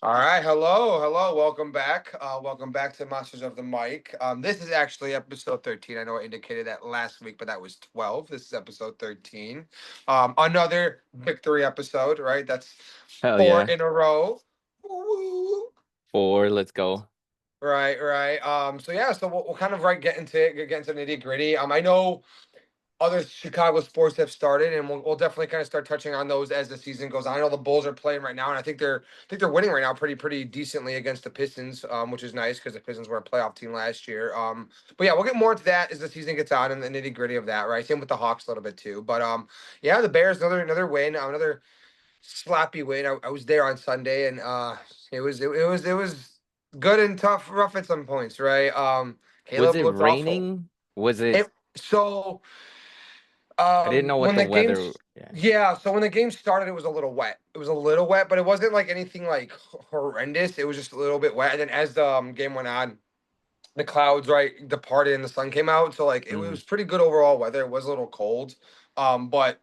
All right, hello, welcome back to Masters of the Mic. This is actually episode 13. I know I indicated that last week, but that was 12. This is episode 13. Another victory episode, right? That's Hell four yeah. in a row. Woo. Four, let's go. Right. So yeah, so we'll kind of get into it, get into nitty gritty. I know other Chicago sports have started, and we'll definitely kind of start touching on those as the season goes on. I know the Bulls are playing right now, and I think they're winning right now, pretty decently against the Pistons, which is nice because the Pistons were a playoff team last year. But yeah, we'll get more into that as the season gets on and the nitty gritty of that, right? Same with the Hawks a little bit too. But yeah, the Bears another win, another sloppy win. I was there on Sunday, and it was good and tough, rough at some points, right? Was Caleb it looked awful. raining? Was it? It so. I didn't know what When the the weather. games, Yeah. yeah. So when the game started, it was a little wet. It was a little wet, but it wasn't like anything like horrendous. It was just a little bit wet. And then as the game went on, the clouds right departed and the sun came out. So like it Mm. was pretty good overall weather. It was a little cold, but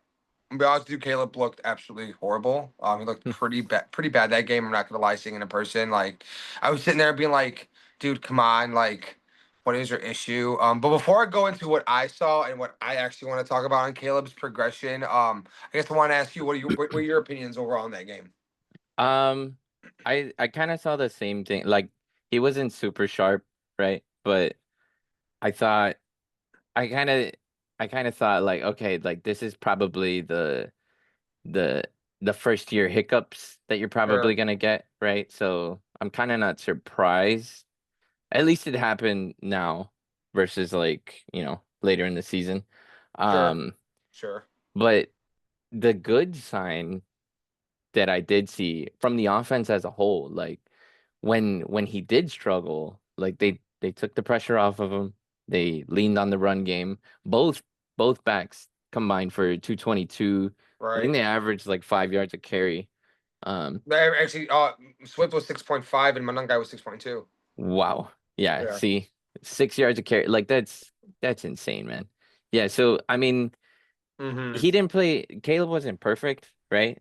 to be honest with you, Caleb looked absolutely horrible. He looked pretty bad that game. I'm not gonna lie, seeing in a person. Like I was sitting there being like, dude, come on, like, what is your issue? But before I go into what I saw and what I actually want to talk about on Caleb's progression, I guess I want to ask you, what are your opinions overall on that game? Um, I kind of saw the same thing. Like he wasn't super sharp, right? But I thought I kind of I kind of thought like, okay, like this is probably the the first year hiccups that you're probably Sure, gonna get, right? So I'm kind of not surprised. At least it happened now versus like, later in the season. sure, Um, sure. but the good sign that I did see from the offense as a whole, like when he did struggle, like they took the pressure off of him. They leaned on the run game. Both backs combined for 222. I think Right. they averaged like 5 yards a carry. Um, Actually, Swift was 6.5 and Manungai was 6.2. wow. Yeah, Yeah. see, 6 yards a carry. Like that's insane, man. Yeah, so I mean, Mm-hmm. he didn't play. Caleb wasn't perfect, right?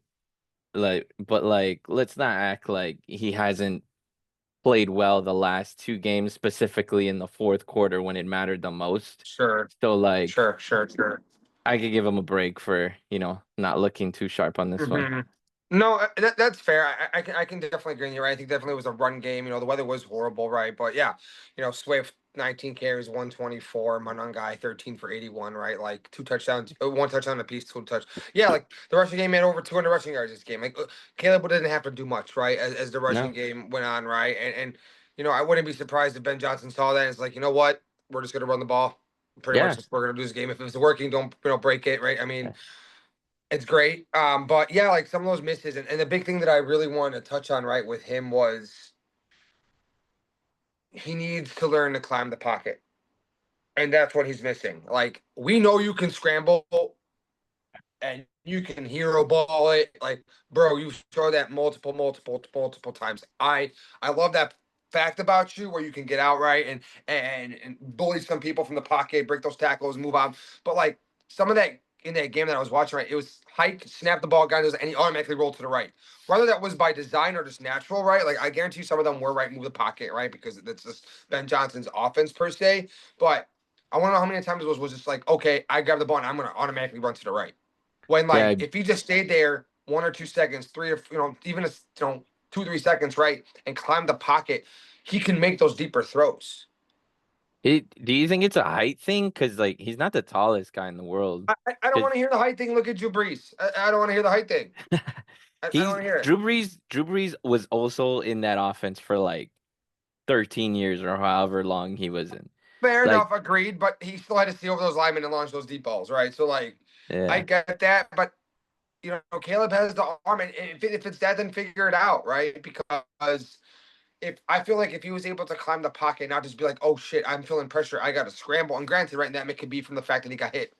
Like, but like, let's not act like he hasn't played well the last two games, specifically in the fourth quarter when it mattered the most. Sure. So like, Sure. I could give him a break for, not looking too sharp on this one. Hmm. No, that's fair. I can definitely agree with you. Right? I think definitely it was a run game. The weather was horrible, right? But yeah, Swift 19 carries, 124, Manungai 13 for 81, right? Like two touchdowns, one touchdown apiece, two touch. Yeah, like the rushing game had over 200 rushing yards this game. Like Caleb didn't have to do much, right? As the rushing No, game went on, right? And I wouldn't be surprised if Ben Johnson saw that and it's like, you know what? We're just gonna run the ball. Pretty much, yeah. we're gonna do this game. If it's working, don't break it, right? I mean, it's great. But yeah, like some of those misses, and the big thing that I really wanted to touch on right with him was he needs to learn to climb the pocket. And that's what he's missing. Like, we know you can scramble and you can hero ball it. Like, bro, you show that multiple times. I love that fact about you where you can get out right and bully some people from the pocket, break those tackles, move on. But like some of that in that game that I was watching, right, it was hike, snap the ball, guy does, and he automatically rolled to the right. Whether that was by design or just natural, right? Like I guarantee you some of them were right, move the pocket, right? Because that's just Ben Johnson's offense per se. But I want to know how many times it was just like, okay, I grab the ball and I'm gonna automatically run to the right. When like Yeah, if he just stayed there 1 or 2 seconds, three or even a, 2 3 seconds, right, and climb the pocket, he can make those deeper throws. do you think it's a height thing? Because like he's not the tallest guy in the world. I don't Because want to hear the height thing. Look at Drew Brees. I don't want to hear the height thing. I don't he's want to hear it. Drew Brees was also in that offense for like 13 years or however long he was in. Fair Like, enough, agreed. But he still had to see over those linemen and launch those deep balls, right? So like, I yeah, get that, but Caleb has the arm, and if it's that, then figure it out, right? Because if I feel like if he was able to climb the pocket, not just be like, oh shit, I'm feeling pressure, I got to scramble. And granted, right, and that could be from the fact that he got hit,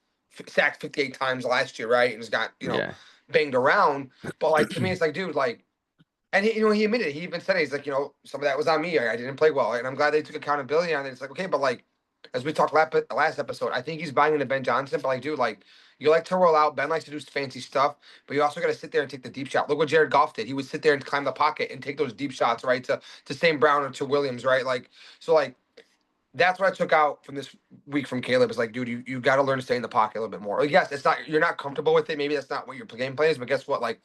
sacked 58 times last year, right, and has got yeah, banged around. But like to me, it's like, dude, like, and he admitted, he even said it, he's like, some of that was on me. I didn't play well, and I'm glad they took accountability on it. It's like, okay, but like, as we talked last episode, I think he's buying into Ben Johnson, but like, dude, like, You like to roll out. Ben likes to do fancy stuff, but you also got to sit there and take the deep shot. Look what Jared Goff did. He would sit there and climb the pocket and take those deep shots, right, to St. Brown or to Williams, right? Like, so like that's what I took out from this week from Caleb. Is like, dude, you got to learn to stay in the pocket a little bit more. Like, yes, it's not you're not comfortable with it. Maybe that's not what your game plan is, but guess what? Like,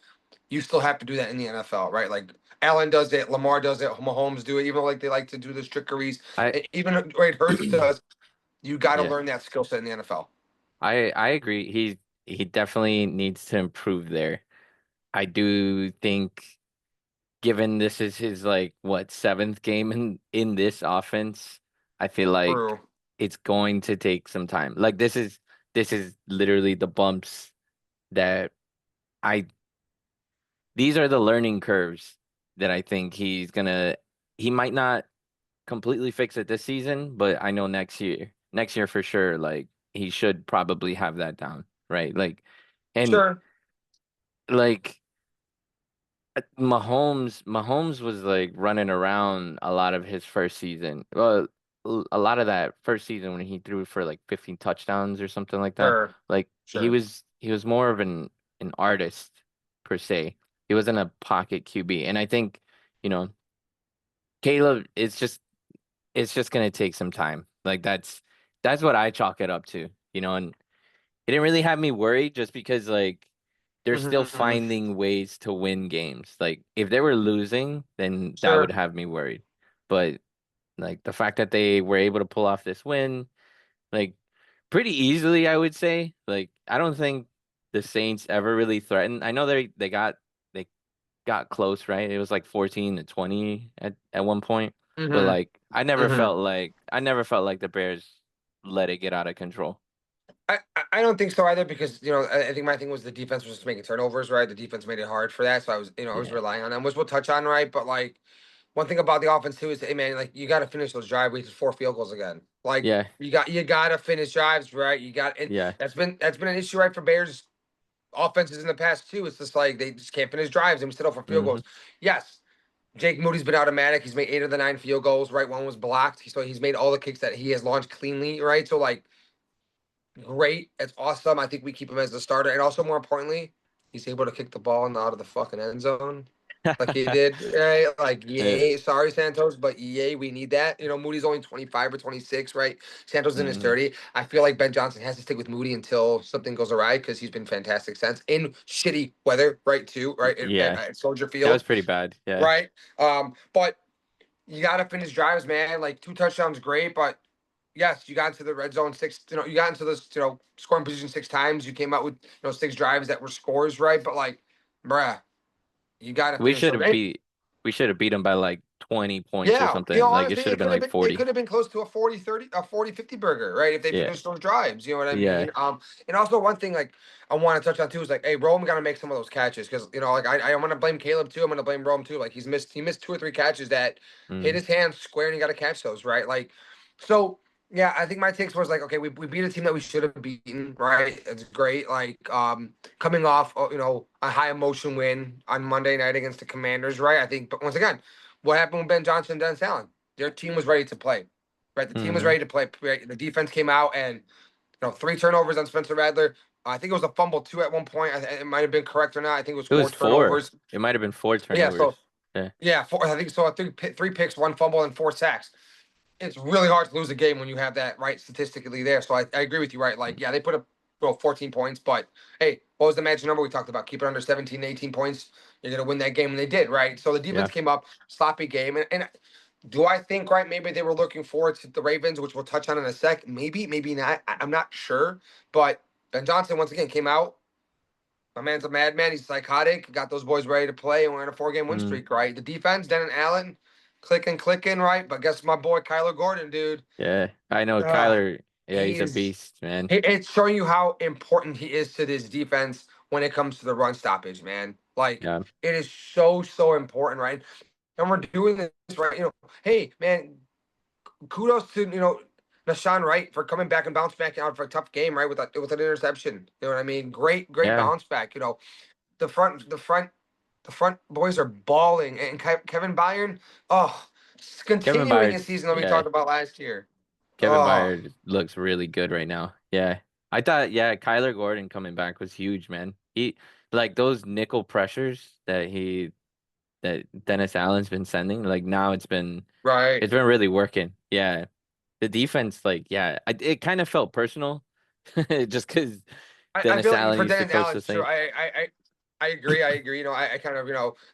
you still have to do that in the NFL, right? Like Allen does it, Lamar does it, Mahomes do it. Even though, like they like to do the trickeries, I even right Hurts does. You got to yeah, learn that skill set in the NFL. I agree. He definitely needs to improve there. I do think, given this is his like what seventh game in this offense, I feel like True. it's going to take some time. Like this is literally the bumps that I these are the learning curves that I think he might not completely fix it this season, but I know next year for sure, like he should probably have that down, right? And Sure. like Mahomes was like running around a lot of his first season. Well, a lot of that first season when he threw for like 15 touchdowns or something like that. Sure. Like Sure. he was more of an artist per se. He wasn't a pocket QB. And I think, you know, Caleb, it's just gonna take some time. Like that's what I chalk it up to, and it didn't really have me worried just because like they're still Hmm. finding ways to win games. Like if they were losing, then that would Sure. have me worried. But like the fact that they were able to pull off this win, like pretty easily, I would say. Like I don't think the Saints ever really threatened. I know they got close, right? It was like 14-20 at one point. But Hmm. like I never felt like the Bears let it get out of control. I don't think so either because I think my thing was the defense was just making turnovers, right? The defense made it hard for that, so I was Yeah. relying on them, which we'll touch on, right? But like one thing about the offense too is, hey man, like you got to finish those drives with 4 field goals again. Like Yeah. you got to finish drives, right? And Yeah. that's been an issue, right, for Bears offenses in the past too. It's just like they just can't finish drives and we settle for field Hmm. goals. Yes, Jake Moody's been automatic. He's made 8 of the 9 field goals, right? One was blocked, so he's made all the kicks that he has launched cleanly, right? So like great. It's awesome. I think we keep him as the starter. And also, more importantly, he's able to kick the ball out of the fucking end zone like he did. Right? Like, Yeah. yay. Sorry, Santos, but yay, we need that. Moody's only 25 or 26, right? Santos in his Hmm. 30. I feel like Ben Johnson has to stick with Moody until something goes awry because he's been fantastic since in shitty weather, right? Too, right? Yeah. At Soldier That was Field, pretty bad. Yeah. right? But you got to finish drives, man. Like 2 touchdowns, great, but yes, you got into the red zone six. You got into this, scoring position 6 times. You came out with 6 drives that were scores, right? But like, bruh, you got to We finish should those. have beat we should have beat them by like 20 points or Yeah, something. Like it honestly, should have it been could have like been it 40. could have been close to a 40-30, a 40-50 burger, right? If they Yeah. finished those drives, you know what I Yeah. mean? And also one thing like I want to touch on too is like, hey, Rome got to make some of those catches because like I'm gonna blame Caleb too. I'm gonna blame Rome too. Like he missed 2 or 3 catches that hit Mm. his hands square and he got to catch those, right? Like, so yeah, I think my takes was like, okay, we beat a team that we should have beaten, right? It's great. Like, coming off, a high emotion win on Monday night against the Commanders, right? I think, but once again, what happened with Ben Johnson and Dennis Allen? Their team was ready to play, right? The team was Hmm. ready to play. Right? The defense came out and 3 turnovers on Spencer Rattler. I think it was a fumble too at one point. It might have been correct or not. I think it was It four was four. turnovers. It might have been four Yeah, turnovers. so Yeah. yeah, four. I think so. Three picks, 1 fumble, and 4 sacks. It's really hard to lose a game when you have that right statistically there. So I agree with you, right? Like, yeah, they put up 14 points, but hey, what was the magic number we talked about? Keep it under 17, 18 points. You're gonna win that game, and they did, right? So the defense Yeah. came up, sloppy game, and do I think right? Maybe they were looking forward to the Ravens, which we'll touch on in a sec. Maybe, maybe not. I'm not sure. But Ben Johnson once again came out. My man's a madman. He's psychotic. Got those boys ready to play, and we're in a 4 game win Mm. streak, right? The defense, Denton Allen, clicking, right? But guess my boy Kyler Gordon, dude. Yeah. I know Uh, Kyler. Yeah, he's a he's beast, man. it's showing you how important he is to this defense when it comes to the run stoppage, man. Like Yeah. it is so important, right? And we're doing this right. Hey man, kudos to Nashawn Wright for coming back and bounce back out for a tough game, right? With an interception. You know what I mean? Great Yeah. bounce back. The front boys are balling, and Kevin Byron, oh, Kevin continuing Byard. his season that we Yeah. talked about last year. Kevin Oh, Byard looks really good right now. Yeah. I thought, yeah, Kyler Gordon coming back was huge, man. He like those nickel pressures that Dennis Allen's been sending, like now Right. it's been really working. Yeah. The defense, like, yeah, it kind of felt personal just because I Dennis feel like Allen for used to Dennis coach Allen the too. Saints. I agree. I agree. I kind of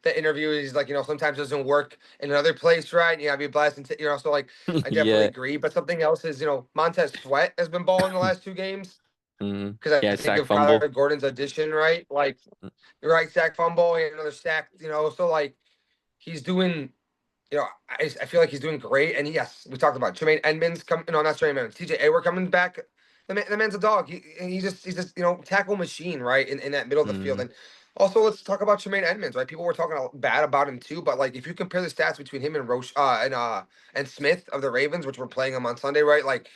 the interview is like sometimes doesn't work in another place, right? You gotta be blessed, and so like I definitely Yeah. agree. But something else is Montez Sweat has been balling the last 2 games because I Yeah, think sack of fumble. Kyler Gordon's addition, right? Like right sack fumble, he had another sack, so like he's doing. I feel like he's doing great. And yes, we talked about Tremaine Edmonds coming. No, not Tremaine Edmonds. TJ Awer coming back. The man's a dog. He's just tackle machine, right? In that middle of the field. Mm, And also let's talk about Tremaine Edmonds, right? People were talking bad about him too, but like if you compare the stats between him and Roche and Smith of the Ravens, which we're playing him on Sunday, right? Like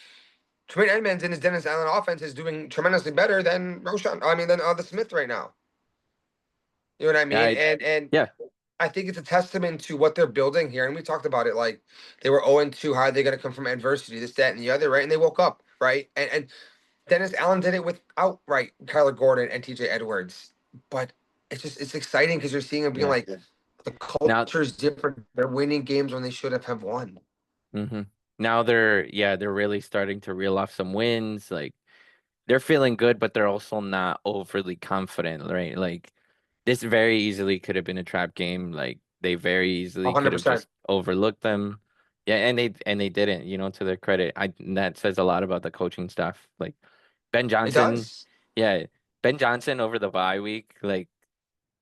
Tremaine Edmonds in his Dennis Allen offense is doing tremendously better than Roshan. I mean, than the Smith right now. You know what I yeah, mean? And yeah, I think it's a testament to what they're building here. And we talked about it like they were 0-2. How are they going to come from adversity, this, that, and the other, right? And they woke up, right? And Dennis Allen did it without, right, Kyler Gordon and TJ Edwards. But it's exciting because you're seeing them being yeah. like the Now, culture is different. They're winning games when they should have won. hmm now they're really starting to reel off some wins. Like they're feeling good, but they're also not overly confident, right? Like this very easily could have been a trap game. Like they very easily could have 100%. just overlooked them. Yeah, and they didn't, to their credit. That says a lot about the coaching staff. Like Ben It Johnson, does. yeah, Ben Johnson over the bye week, like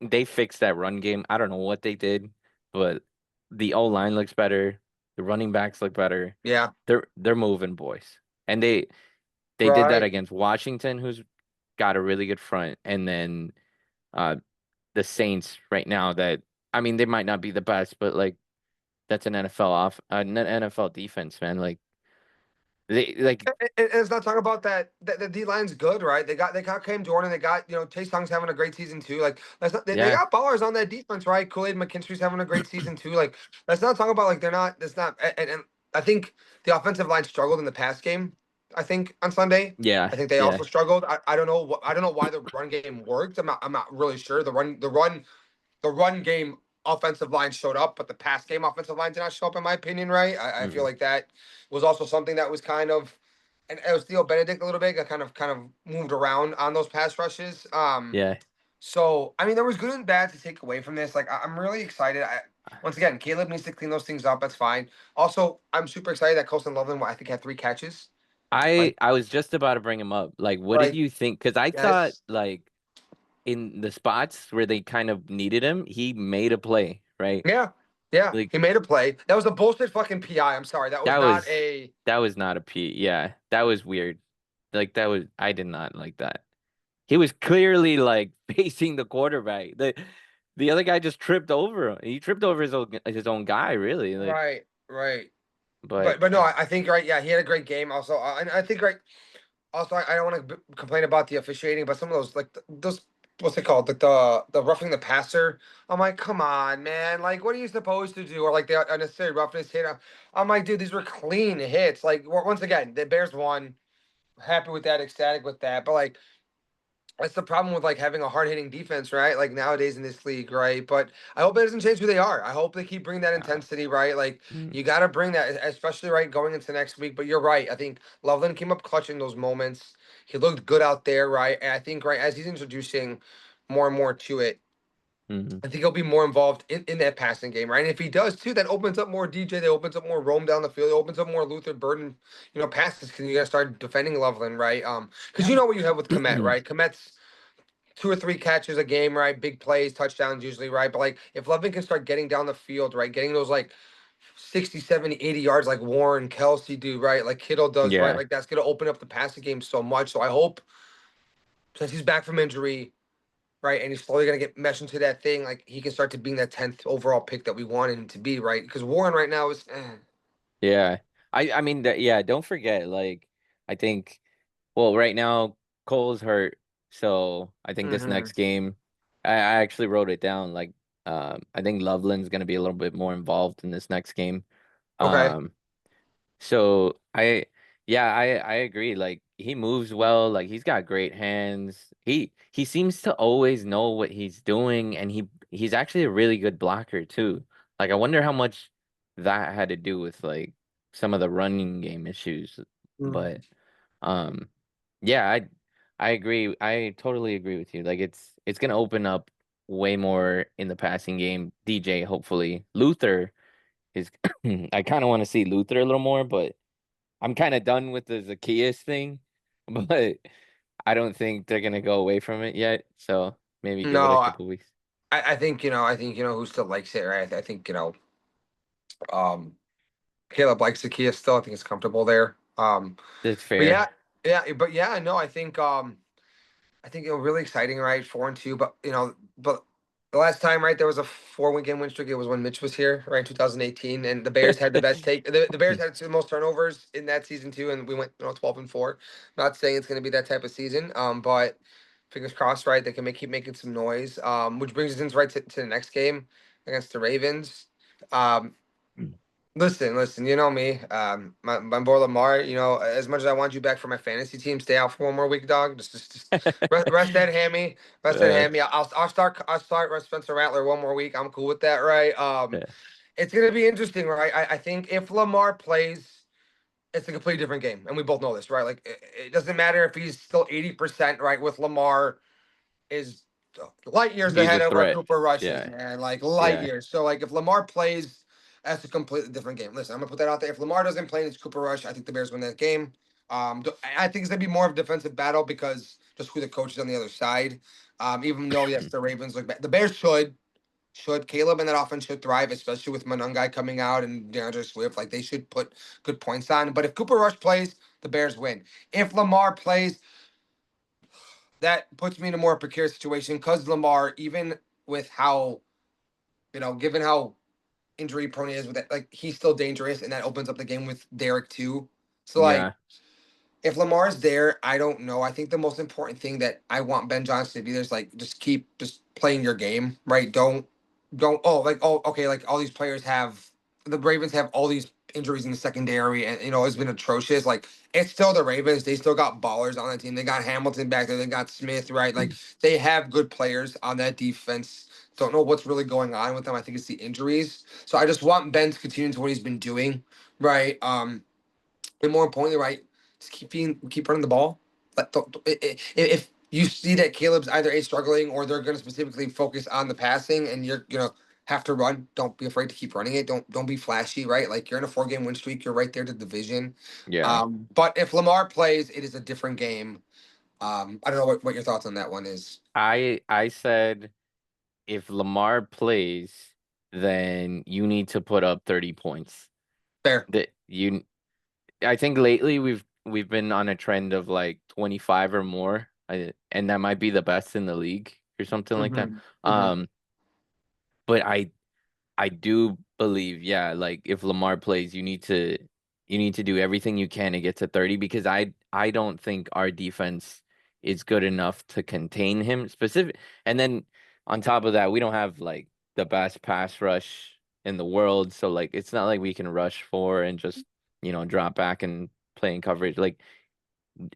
they fixed that run game. I don't know what they did, but the O line looks better. The running backs look better. Yeah. They're moving, boys. And they did that Right. against Washington, who's got a really good front, and then uh the Saints right now that I mean they might not be the best, but like that's an NFL defense, man. Like they like And let's not talk about that. The D line's good, right? They got Cam Jordan. They got Chase Young's having a great season too. Like let's not, they yeah, got ballers on that defense, right? Kool Aid McKinstry's having a great season too. Like let's not talk about like they're not. That's not. And I think the offensive line struggled in the past game. I think on Sunday. yeah, I think they yeah. also struggled. I don't know. I don't know why the run game worked. I'm not really sure. The run game offensive line showed up, but the pass game offensive line did not show up, in my opinion, right? I feel Mm-mm. like that was also something that was kind of, and it was Theo Benedict a little bit, that kind of moved around on those pass rushes. Yeah. So I mean, there was good and bad to take away from this. Like I'm really excited. Once again, Caleb needs to clean those things up. That's fine. Also, I'm super excited that Colston Loveland, I think, had 3 catches. I Like, I was just about to bring him up. Like, what did like you think? Because I thought yes, like in the spots where they kind of needed him, he made a play, right? yeah, yeah. Like He made a play. That was a bullshit fucking PI. I'm sorry. That was that not was a. that was not a P. Yeah, that was weird. Like that was I did not like that. He was clearly like facing the quarterback. The other guy just tripped over him. He tripped over his own guy, really. Like, Right, right. but But no, I think right. Yeah, he had a great game. Also, and I think right. Also, I don't want to complain about the officiating, but some of those those what's it called, like the roughing the passer. I'm like, come on, man. Like, what are you supposed to do? Or like the unnecessary roughness hit. I'm like, dude, these were clean hits. Like once again, the Bears won. Happy with that, ecstatic with that. But like that's the problem with like having a hard hitting defense, right? Like nowadays in this league, right? But I hope it doesn't change who they are. I hope they keep bringing that uh, intensity, right? Like mm, you got to bring that, especially right going into next week. But you're right. I think Loveland came up clutch in those moments. He looked good out there, right? And I think right as he's introducing more and more to it, mm, I think he'll be more involved in that passing game, right? And if he does too, that opens up more DJ. That opens up more roam down the field. It opens up more Luther Burden, passes because you got to start defending Loveland, right? Because you know what you have with Komet, right? Komet's 2 or 3 catches a game, right? Big plays, touchdowns usually, right? But like if Levin can start getting down the field, right? Getting those like 60, 70, 80 yards like Warren, Kelsey do, right? Like Kittle does, right? yeah, Like that's gonna open up the passing game so much. So I hope since he's back from injury, right, and he's slowly gonna get meshed into that thing, like he can start to being that 10th overall pick that we wanted him to be, right? Because Warren right now is yeah. I mean that. Yeah, don't forget. Like, I think. Well, right now Cole's hurt, so I think this hmm next game, I actually wrote it down. Like, I think Loveland's gonna be a little bit more involved in this next game. Okay. Um, so yeah, I agree. Like. he moves well. Like he's got great hands. He seems to always know what he's doing, and he's actually a really good blocker too. Like I wonder how much that had to do with like some of the running game issues. Mm. But um, yeah, I agree. I totally agree with you. Like it's gonna open up way more in the passing game. DJ, hopefully. Luther is I kind of want to see Luther a little more, but I'm kind of done with the Zacchaeus thing, but I don't think they're gonna go away from it yet. So maybe give it a No, couple weeks. I think who still likes it, right? I think um, Caleb likes the Kia still. I think he's comfortable there. That's But fair. yeah, but yeah, no, I think really exciting, right? 4-2, but but the last time, right, there was a 4 weekend win streak. It was when Mitch was here, right, in 2018, and the Bears had the best take. The Bears had the most turnovers in that season too, and we went 12-4. Not saying it's going to be that type of season, but fingers crossed, right? They can keep making some noise. Which brings us into right to the next game against the Ravens. Um, listen, you know me, my boy Lamar. As much as I want you back for my fantasy team, stay out for 1 more week, dog. Just rest that hammy, rest that Uh, hammy. I'll start Spencer Rattler 1 more week. I'm cool with that, right? yeah. It's gonna be interesting, right? I think if Lamar plays, it's a completely different game, and we both know this, right? Like it doesn't matter if he's still 80%, right? With Lamar is light years He's a ahead of where threat. Cooper Rush is, Yeah. man. Like light Yeah. years. So like if Lamar plays, that's a completely different game. Listen, I'm gonna put that out there. If Lamar doesn't play and it's Cooper Rush, I think the Bears win that game. I think it's gonna be more of a defensive battle because just who the coach is on the other side. Even though yes, the Ravens look bad. The Bears should Caleb and that offense should thrive, especially with Monungai coming out and DeAndre Swift. Like they should put good points on. But if Cooper Rush plays, the Bears win. If Lamar plays, that puts me in a more precarious situation because Lamar, even with how, given how injury prone he is with that, like he's still dangerous, and that opens up the game with Derek too. So like, Yeah. if Lamar's there, I don't know. I think the most important thing that I want Ben Johnson to be there is like just keep just playing your game, right? Don't okay, like all these players have the Ravens have all these injuries in the secondary and it's been atrocious. Like it's still the Ravens. They still got ballers on the team. They got Hamilton back there, they got Smith, right? Like they have good players on that defense. Don't know what's really going on with them. I think it's the injuries. So I just want Ben to continue to what he's been doing, right? And more importantly, right, just keep running the ball. If you see that Caleb's either a struggling or they're going to specifically focus on the passing, and you're gonna have to run, don't be afraid to keep running it. Don't be flashy, right? Like you're in a 4 game win streak, you're right there to division. Yeah. But if Lamar plays, it is a different game. I don't know what your thoughts on that one is. I said if Lamar plays, then you need to put up 30 points. Fair. That you I think lately we've been on a trend of like 25 or more, and that might be the best in the league or something like that. Mm-hmm. Mm-hmm. Um, but I do believe, yeah, like if Lamar plays, you need to do everything you can to get to 30 because I don't think our defense is good enough to contain him specific. And then on top of that, we don't have like the best pass rush in the world, so like it's not like we can rush for and just, drop back and play in coverage. Like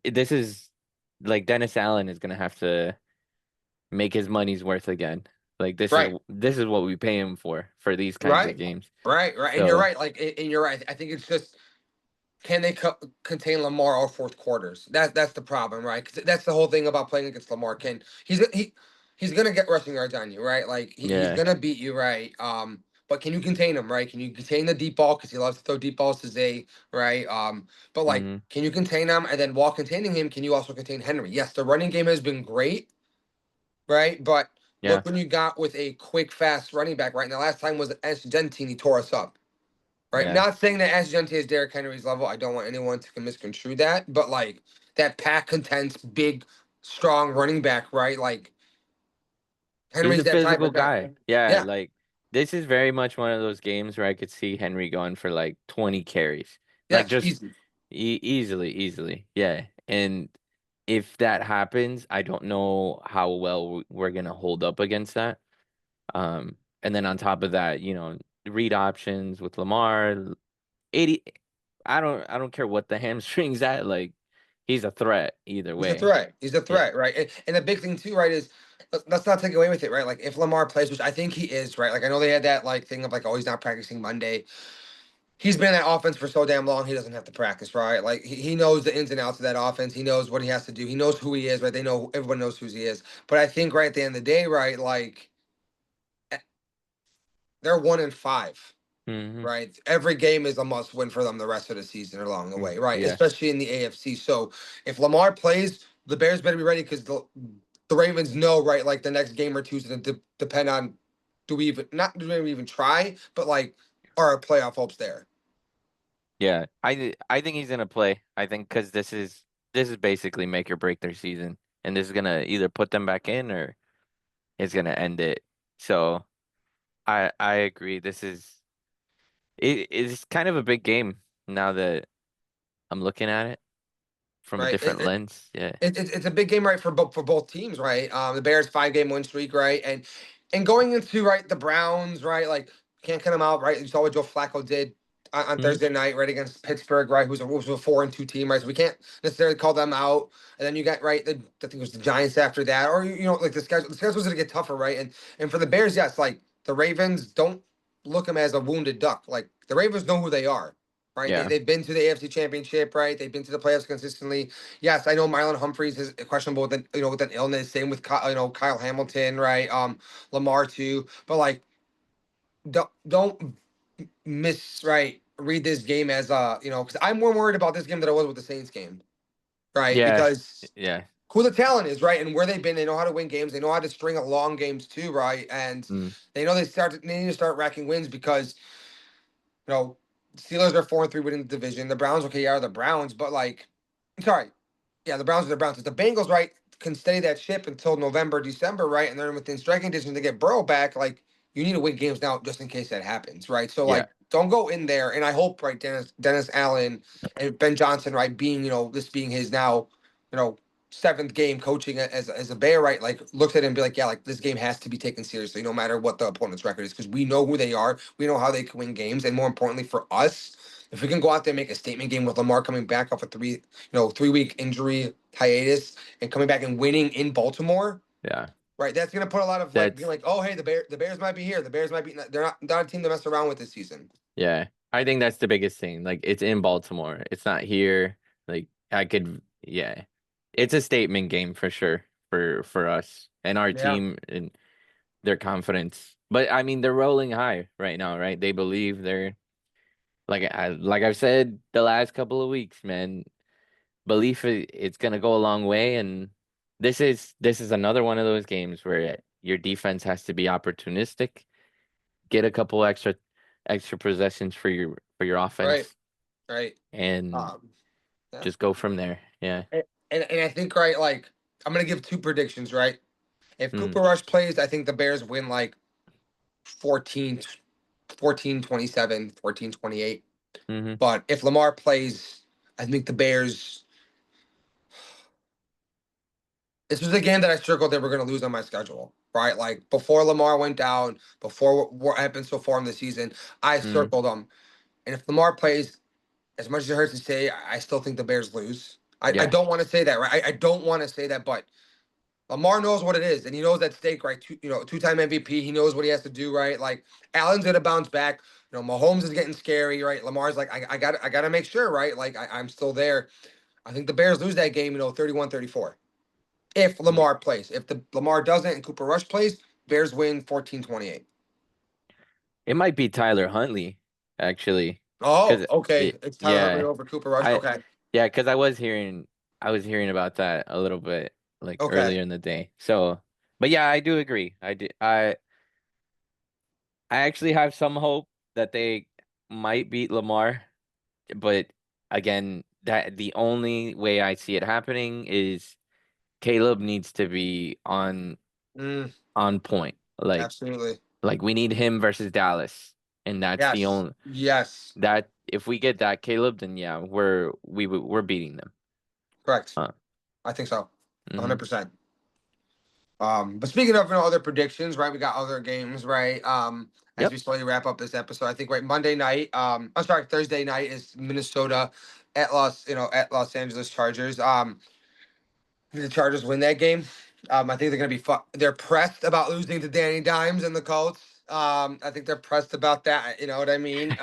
this is like Dennis Allen is gonna have to make his money's worth again. Like Right. this is what we pay him for these kinds of Right. games. Right. And you're So right. And you're right. I think it's just can they contain Lamar all fourth quarters? That's the problem, right? 'Cause that's the whole thing about playing against Lamar. He's gonna get rushing yards on you, right? Like he's yeah, gonna beat you, right? But can you contain him, right? Can you contain the deep ball because he loves to throw deep balls to Zay, right? But like, hmm, can you contain him? And then while containing him, can you also contain Henry? Yes, the running game has been great, right? But yeah. look when you got with a quick, fast running back, right? And the last time was Gentini he tore us up. Right. Yeah. Not saying that Asante is Derrick Henry's level. I don't want anyone to misconstrue that. But like that pack contents big, strong running back, right? Like He's Henry's a that type physical of guy. guy. Yeah, Yeah. like this is very much one of those games where I could see Henry going for like 20 carries. Like Yes. just Easy. easily. Yeah. And if that happens, I don't know how well we're gonna hold up against that. And then on top of that, read options with Lamar, 80 I don't care what the hamstring's at, like he's a threat either He's a way. threat. He's a Yeah. threat, right? And the big thing too, right, is let's not take away with it, right? Like if Lamar plays, which I think he is, right? Like I know they had that like thing of like, oh, he's not practicing Monday. He's been in that offense for so damn long, he doesn't have to practice, right? Like he knows the ins and outs of that offense. He knows what he has to do. He knows who he is, right? They know everyone knows who he is. But I think right at the end of the day, right, like they're 1-5. Hmm. Right? Every game is a must win for them the rest of the season along the way, right? Yeah. Especially in the AFC. So if Lamar plays, the Bears better be ready because the Ravens know, right? Like the next game or two is going to depend on do we even try, but like are our playoff hopes there? Yeah. I think he's gonna play. I think because this is basically make or break their season, and this is gonna either put them back in or it's gonna end it. So I agree. It's kind of a big game now that I'm looking at it from a Right? different lens. Yeah. It's a big game, right, for both teams, right? The Bears 5 game win streak, right, and going into right the Browns, right, like can't cut them out, right? You saw what Joe Flacco did on Hmm. Thursday night, right, against Pittsburgh, right, who's a 4-2 team, right? So we can't necessarily call them out. And then you got right, I think it was the Giants after that, or you know, like the schedule's gonna get tougher, right? And for the Bears, yes, like the Ravens don't look them as a wounded duck. Like the Ravens know who they are. Right, Yeah. they've been to the AFC Championship, right? They've been to the playoffs consistently. Yes, I know Marlon Humphreys is questionable with with an illness. Same with Kyle Hamilton, right? Lamar too. But like, don't miss right. Read this game as because I'm more worried about this game than I was with the Saints game, right? Yeah. Because Yeah. who the talent is, right? And where they've been, they know how to win games. They know how to string along games too, right? And Mm. they know they need to start racking wins because Steelers are 4-3 winning the division. The Browns, okay, are the Browns, but like, sorry, yeah, the Browns are the Browns. If the Bengals, right, can steady that ship until November, December, right, and they're within striking distance to get Burrow back, like, you need to win games now just in case that happens, right? So, Yeah. like, don't go in there. And I hope, right, Dennis Allen and Ben Johnson, right, being, this being his now, you know, seventh game coaching as a Bear, right, like, looks at it and be like, yeah, like, this game has to be taken seriously no matter what the opponent's record is because we know who they are. We know how they can win games. And more importantly for us, if we can go out there and make a statement game with Lamar coming back off a 3-week injury hiatus and coming back and winning in Baltimore, Yeah. right? That's gonna put a lot of like being That's like, oh hey, the Bears might be here. The Bears might be they're not a team to mess around with this season. Yeah. I think that's the biggest thing. Like it's in Baltimore. It's not here. Like I could yeah. It's a statement game for sure for us and our Yeah. team and their confidence. But I mean they're rolling high right now, right? They believe they're like I've said the last couple of weeks, man. Belief it's gonna go a long way and this is another one of those games where your defense has to be opportunistic, get a couple extra possessions for your Right. offense Right. and Um yeah. just go from there. Yeah. And I think right, like I'm gonna give two predictions, right? If Mm, Cooper Rush plays, I think the Bears win like 14, 14-27, 14-28. mm-hmm. But if Lamar plays, I think the Bears. This was a game that I circled they were going to lose on my schedule, right? Like before Lamar went down, before what happened so far in the season, I Mm, circled them. And if Lamar plays, as much as it hurts to say, I still think the Bears lose. I yeah. don't want to say that, right? I don't want to say that, but Lamar knows what it is, and he knows that stake, right? Two-time MVP. He knows what he has to do, right? Like Allen's gonna bounce back. Mahomes is getting scary, right? Lamar's like, I gotta make sure, right? Like I'm still there. I think the Bears lose that game, 31-34. If Yeah. Lamar plays. If the Lamar doesn't and Cooper Rush plays, Bears win 14-28. It might be Tyler Huntley, actually. Oh, Cause okay. It's Tyler Huntley yeah. over Cooper Rush. I Okay. yeah, cause I was hearing about that a little bit like Okay. earlier in the day. So but yeah, I do agree. I actually have some hope that they might beat Lamar, but again, that the only way I see it happening is Caleb needs to be Mm, on point. absolutely. Like we need him versus Dallas, and that's the Yes. only Yes. that if we get that Caleb, then yeah, we're beating them. Correct. Uh, I think so. mm-hmm. 100%. But speaking of other predictions, right? We got other games, right? as Yep. we slowly wrap up this episode. I think right Monday night, I'm sorry, Thursday night is Minnesota at Los Angeles Chargers. The Chargers win that game. I think they're gonna be they're pressed about losing to Danny Dimes and the Colts. I think they're pressed about that. You know what I mean?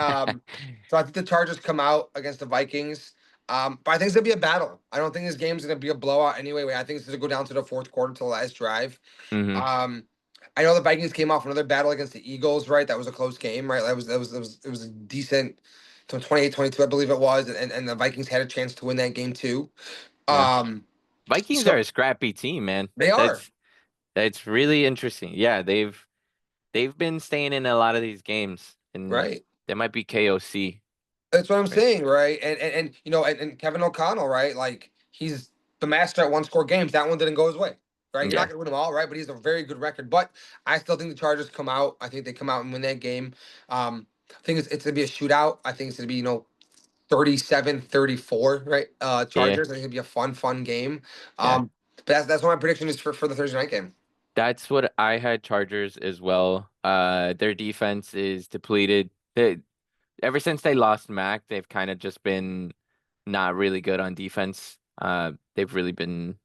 So I think the Chargers come out against the Vikings. But I think it's gonna be a battle. I don't think this game's gonna be a blowout anyway. I think it's gonna go down to the fourth quarter to the last drive. Hmm. Um, I know the Vikings came off another battle against the Eagles, right? That was a close game, right? It was a decent to 28-22, I believe it was, and the Vikings had a chance to win that game too. Yeah. Um, Vikings are so a scrappy team, man. they are. That's really interesting. Yeah, they've been staying in a lot of these games, and Right. they might be KOC. That's what I'm Right. saying, right? And Kevin O'Connell, right? Like he's the master at one score games. That one didn't go his way. Right. You're not Yeah. gonna win them all, right? But he's a very good record. But I still think the Chargers come out. I think they come out and win that game. I think it's gonna be a shootout. I think it's gonna be, 37-34, right? Yeah. Chargers. I think it'll be a fun game. Yeah. But that's what my prediction is for the Thursday night game. That's what I had Chargers as well. Their defense is depleted. Ever since they lost Mac, they've kind of just been not really good on defense. They've been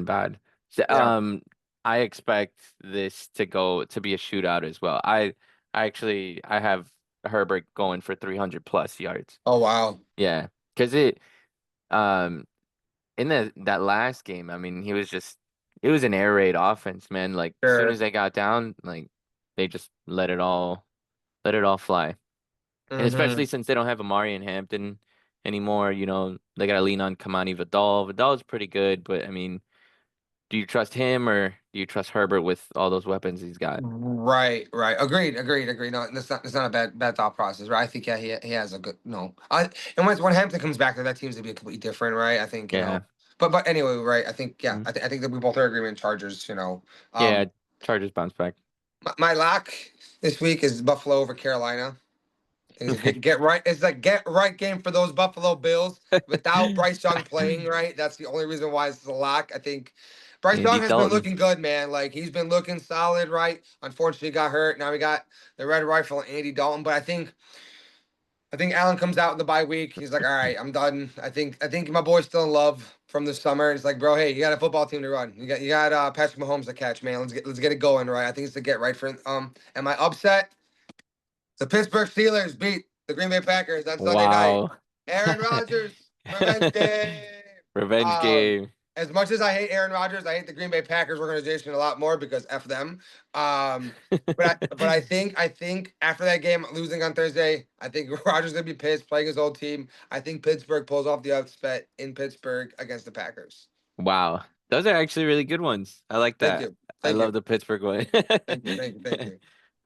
bad. So, Yeah. I expect this to be a shootout as well. I have Herbert going for 300 plus yards. Oh wow. Yeah, because um in that last game, I mean, it was an air raid offense, man. Like as soon Sure. as they got down, like they just let it all fly. And Mm-hmm. especially since they don't have Amari and Hampton anymore, they gotta lean on Kamani Vidal. Vidal's pretty good, but I mean, do you trust him or do you trust Herbert with all those weapons he's got? Right, right. Agreed. No, that's not a bad thought process, right? I think yeah, he has a good no. And when Hampton comes back, that seems to be completely different, right? I think Yeah. but anyway, right? I think yeah, Mhm. I think that we both are agreement. Chargers, Yeah, um, Chargers bounce back. my lock this week is Buffalo over Carolina. I think it's a get right. It's like get right game for those Buffalo Bills without Bryce Young playing. Right, that's the only reason why it's a lock. I think Bryce Young Andy has been Dalton. looking good, man. Like he's been looking solid. Right. Unfortunately, he got hurt. Now we got the Red Rifle and Andy Dalton. But I think Allen comes out in the bye week. He's like, all right, I'm done. I think my boy's still in love from the summer. It's like, bro, hey, you got a football team to run. You got Patrick Mahomes to catch, man. Let's get it going, right? I think it's to get right for Am I upset? The Pittsburgh Steelers beat the Green Bay Packers on Sunday night. Wow. Aaron Rodgers, revenge game. Revenge Um, game. as much as I hate Aaron Rodgers, I hate the Green Bay Packers organization a lot more because F them. But I think after that game losing on Thursday, I think Rodgers gonna be pissed playing his old team. I think Pittsburgh pulls off the upset in Pittsburgh against the Packers. Wow. Those are actually really good ones. I like Thank that. you. I Thank love you. the Pittsburgh one. Thank you.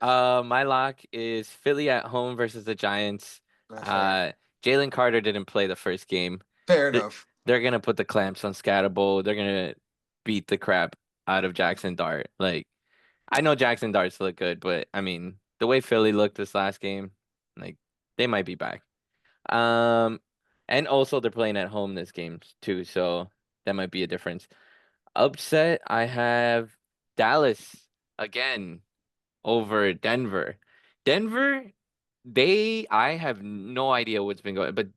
My lock is Philly at home versus the Giants. That's fair. Uh, Jalen Carter didn't play the first game. Fair Th- enough. They're gonna put the clamps on Scatterbull. They're gonna beat the crap out of Jackson Dart. Like, I know Jackson Dart's look good, but I mean, the way Philly looked this last game, like, they might be back. Um, and also they're playing at home this game too, so that might be a difference. Upset, I have Dallas again over Denver. Denver, I have no idea what's been going, but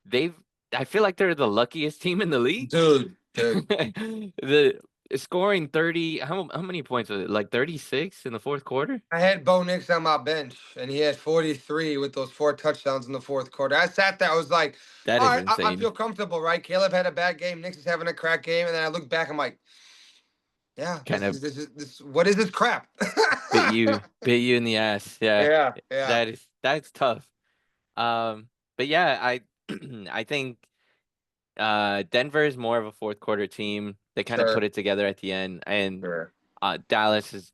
they've, I feel like they're the luckiest team in the league. Dude. The scoring 30, how many points was it? Like 36 in the fourth quarter? I had Bo Nix on my bench, and he had 43 with those 4 touchdowns in the fourth quarter. I sat there, I was like, That all is right, I insane. feel comfortable, right? Caleb had a bad game. Nix is having a crack game. And then I look back, I'm like, yeah, Kind of what is this crap? bit you in the ass. Yeah. Yeah. That's tough. Um, but yeah, I think Denver is more of a fourth quarter team. They kind of put Sure. it together at the end, and Sure. Dallas is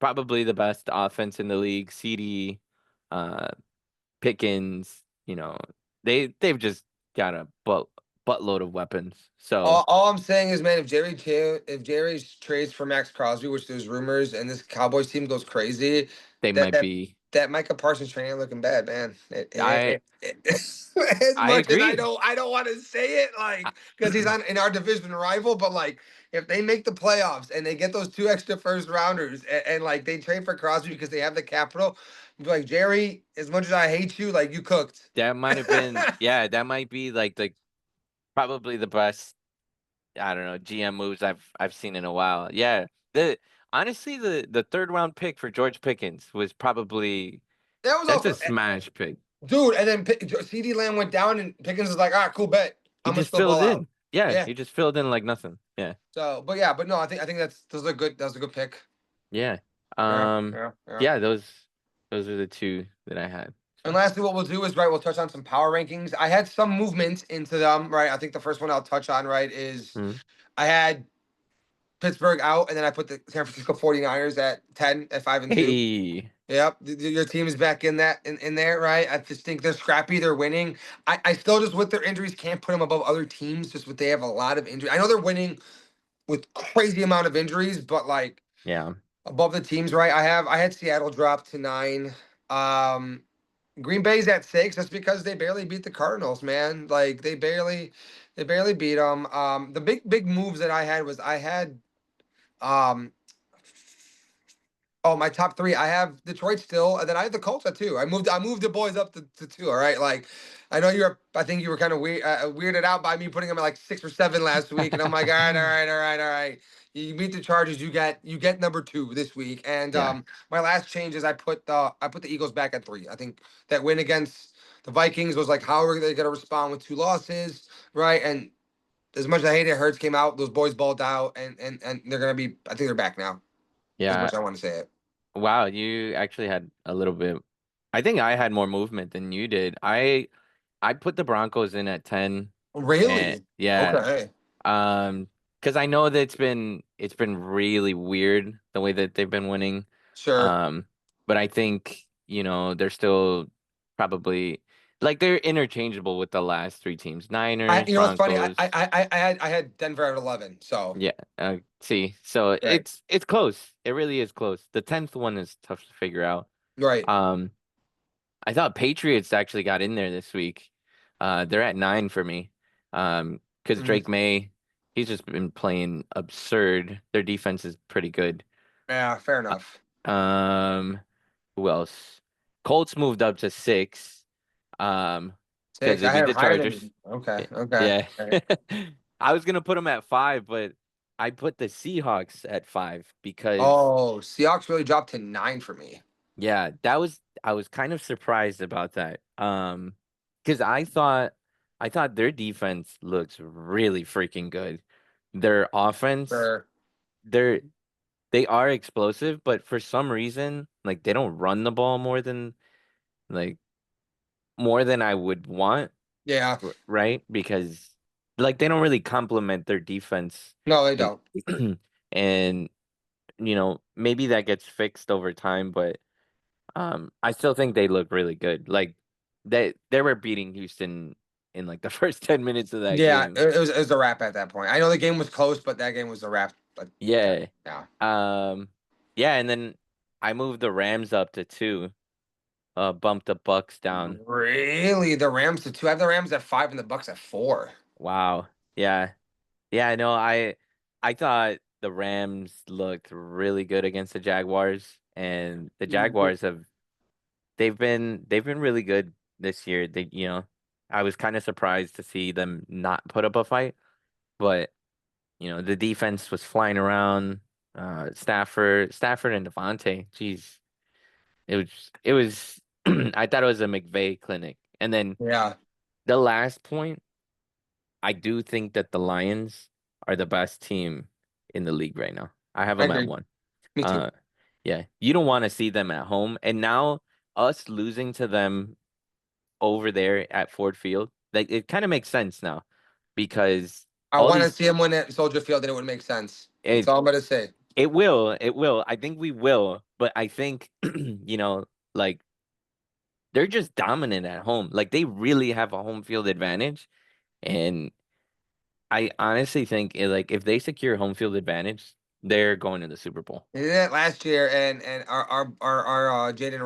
probably the best offense in the league. CD, uh, Pickens, they've just got a buttload of weapons. So All I'm saying is, man, if Jerry trades for Max Crosby, which there's rumors, and this Cowboys team goes crazy, they that might that be. that Micah Parsons training looking bad, man. I As I much as I agree. don't want to say it, like because he's on in our division rival, but like if they make the playoffs and they get those 2 extra first rounders and like they trade for Crosby because they have the capital, you'd be like, Jerry, as much as I hate you, like you cooked. That might have been, yeah, that might be like the probably the best, I don't know, GM moves I've seen in a while. Yeah. The honestly the third round pick for George Pickens was probably That was that's a also, smash pick. dude. And then CD Lamb went down, and Pickens was like, "Ah, cool bet. He I'm gonna just still filled ball out." in. Yeah, Yeah. he just filled in like nothing. Yeah. So, but yeah, but no, I think that's a good, that was a good pick. Yeah. Yeah, Um yeah, yeah. yeah, those are the two that I had. And So lastly, what we'll do is, right, we'll touch on some power rankings. I had some movement into them, right? I think the first one I'll touch on, right, is mhm. I had Pittsburgh out, and then I put the San Francisco 49ers at 10 at 5-2. Hey. Yep, your team is back in that in there, right? I just think they're scrappy, they're winning. I still just with their injuries can't put them above other teams, just with they have a lot of injury. I know they're winning with crazy amount of injuries, but like Yeah. above the teams, right? I had Seattle drop to 9. Um Green Bay's at 6. That's because they barely beat the Cardinals, man. Like they barely beat them. The big moves that I had was I had um oh, my top 3. I have Detroit still, and then I have the Colts at 2. I moved the boys up to 2. All right, like I know I think you were kind of weirded out by me putting them at like 6 or 7 last week, and I'm like, all right, all right, all right, all right. You beat the Chargers, you get number 2 this week, and Yeah. my last change is I put the Eagles back at 3. I think that win against the Vikings was like, how are they going to respond with 2 losses, right? And as much as I hate it, Hurts came out, those boys balled out, and they're gonna be. I think they're back now. As much Yeah. as I want to say it. Wow, you actually had a little bit. I think I had more movement than you did. I put the Broncos in at 10 and Really? yeah, Okay. because I know that it's been really weird the way that they've been winning. Sure. Um, but I think, they're still probably like they're interchangeable with the last three teams. I Niners, you know what's funny? I Broncos. I I I had Denver at 11. So Yeah, see. So right. it's close. It really is close. The 10th one is tough to figure out. Right. Um, I thought Patriots actually got in there this week. They're at 9 for me. Because Mhm. Drake May, he's just been playing absurd. Their defense is pretty good. Yeah, fair enough. Um, who else? Colts moved up to 6. Um, because 6. they I beat had him the higher Chargers. than okay. Okay. Yeah. All right. I was gonna put them at 5, but I put the Seahawks at 5 because Oh, Seahawks really dropped to 9 for me. yeah, I was kind of surprised about that. Because I thought their defense looks really freaking good. Their offense, Sure. they're they are explosive, but for some reason, like they don't run the ball like more than I would want, Yeah. right? Because like they don't really complement their defense No, they and don't. and maybe that gets fixed over time, but I still think they look really good. Like they were beating Houston in like the first 10 minutes of that Yeah, game. it was a wrap at that point. I know the game was close, but that game was a wrap. But Yeah. yeah. Um yeah, and then I moved the Rams up to 2, bumped the Bucks down. Really? The Rams to 2. I have the Rams at 5 and the Bucks at 4. Wow. Yeah. Yeah, I know. I thought the Rams looked really good against the Jaguars, and the Jaguars they've been really good this year. I was kind of surprised to see them not put up a fight, but the defense was flying around. Stafford and Devontae. Jeez, it was. I thought it was a McVay clinic. And then Yeah, the last point, I do think that the Lions are the best team in the league right now. I have I them at agree. 1. Me too. Uh, yeah, you don't want to see them at home, and now us losing to them over there at Ford Field, like it kind of makes sense now because I all want to these see him win at Soldier Field, and it would make sense. That's it all I'm gonna say. it will. I think we will, but I think like they're just dominant at home. Like they really have a home field advantage, and I honestly think like if they secure home field advantage, they're going to the Super Bowl. They did that last year, and our Jaden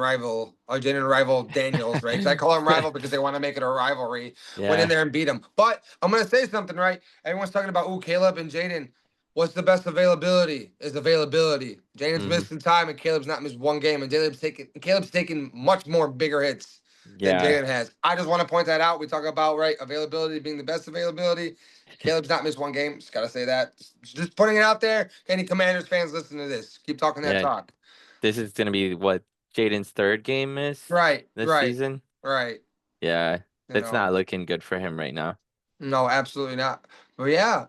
rival Daniels, right? Because I call him rival because they want to make it a rivalry. Went in Yeah. there and beat him. But I'm gonna say something, right? Everyone's talking about Caleb and Jaden. What's the best availability? Is availability. Jaden's Mhm. missing time, and Caleb's not missed one game, and Caleb's taking much more bigger hits than Yeah. Jaden has. I just want to point that out. We talk about right availability being the best availability. Caleb's not missed one game. Just gotta say that. Just putting it out there. Any Commanders fans listen to this? Keep talking that Yeah. talk. This is gonna be what Jaden's third game missed Right, this right, season. right. Yeah. You It's know. not looking good for him right now. No, absolutely not. But yeah,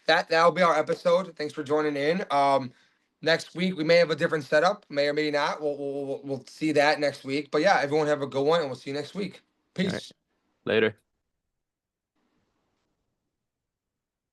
that'll be our episode. Thanks for joining in. Next week we may have a different setup, may or may not. We'll see that next week. But yeah, everyone have a good one, and we'll see you next week. All right. Peace. Later.